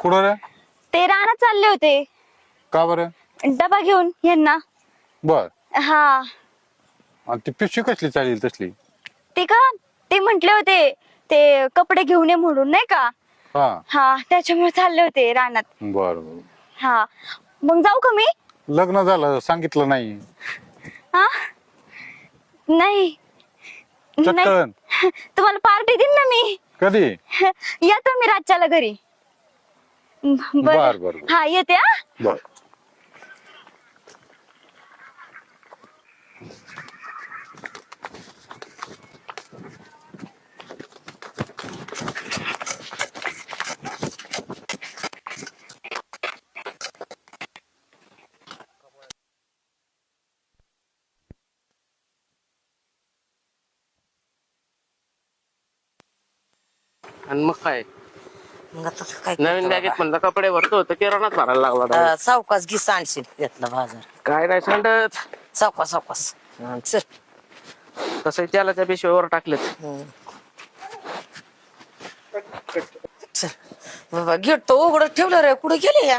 कुठं रे? ते रानात चालले होते का बरं? डबा घेऊन यांना. बर. हा आणि ती पिशवी कसली चालेल तसली? ते का ते म्हंटले होते ते कपडे घेऊन ये म्हणून नाही का. हा हा त्याच्यामुळे चालले होते रानात. बर बर. हा मग जाऊ का मी? लग्न झालं सांगितलं नाही? हा नाही नाही चक्कन तुम्हाला पार्टी देईन ना मी. कधी? या तुम्ही रातच्याला घरी. बर, बर. हा येते हा. बर. आणि मग काय मग आता काय नवीन बॅगेत म्हणलं कपडे भरतो होतं किराणाच भरायला लागला direct. सावकाश घे सांडशील घेतला बाजार. काय नाही सांगत सावकाश सावकाश चल. तसं त्याला त्या पिशवीवर टाकलेत. चल बाबा गेट तो उघडच ठेवलं रे. कुठे गेले या?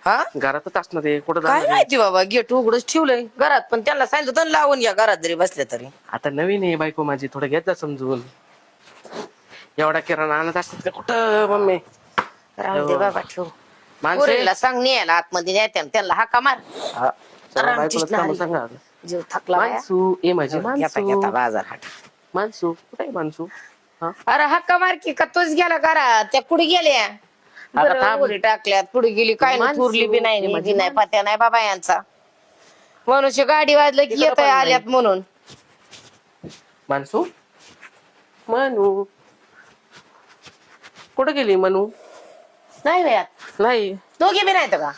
हा घरातच असणार ते कुठं काय जाणार आहे? माहिती बाबा गेट उघडच ठेवलंय घरात. पण त्यांना सांगितलं तर लावून या घरात जरी बसले तरी. आता नवीन आहे बायको माझी थोडं घेत जा समजून. एवढा किराणा आणत असतात का कुठं मम्मी? राहून दे बाबा ठेव. माणसे पोरीला सांग न्यायला आतमध्ये न्यायला त्यांना हाका मार. हा, चला रामकृष्ण बायकोला थांबा हरी. सांगा. जीव थकला बाया. माणसू ए माझी घेता माणसू घेता बाजार हाट. माणसू कुठे आहे माणसू? हा अरे हक्का मार की का तोच गेला घरात. त्या कुठे गेल्या? बरं, थांब. उडी टाकल्यात पुढे गेली काय नाही. माणसू, थुरली बी नाही ती म्हणजे नाही पत्या नाही बाबा यांचा. मनुष्य गाडी वाजलं की तिकडं येत पण नाही. आल्यात म्हणून. माणसू मनू कुठे गेली मनू? नाही वयात नाही दोघे बी नाहीत का?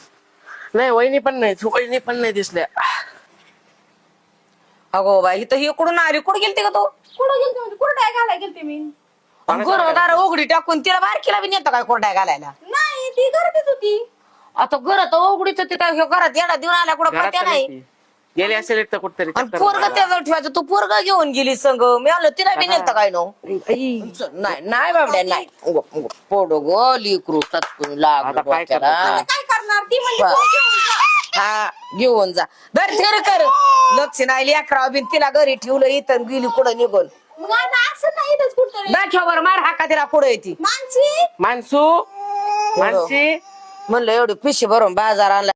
नाही वहिनी पण नाही वहिनी पण नाही दिसल्या. अगो बाई इथं इकडून आली. कुठे गेलते का तो? कुठं गेलते म्हणजे कुठं काय घालाय गेलते मी? घरदार उघडी टाकून तिला बारकीला बी नेतं काय कोरड्या घालायला? नाही ती घरातच होती. आता घरात उघडीच होती काय ह्यो घरात येडा देऊन आला कुठं घरात पत्या तर नाही. नाही ती. गेली असेल एक तर कुठतरी आणि चक्कर पोरग मारायला. त्याजवळ ठेवायचं. तू पोरग घेऊन गेली संग. मी आलो तिला बी नेतं काय नो? नाही नाही बाबड्या नाही. पोड गो लिकरू टचकून लागू आता काय डोक्याला. करणार? काय करणार ती म्हणजे बरं. कोण घेऊन जा. हा घेऊन जा. दर थेर कर. लक्ष नाही अकरा बिन तिला घरी ठेवलं इथं गेली कुठं निघून. मग आता असं नाही इथंच कुठतरी. दाखवर मार हाका तिला कुठं येते. मानसी माणसू माणसी म्हणलं एवढी पिशी भरून बाजार आणला.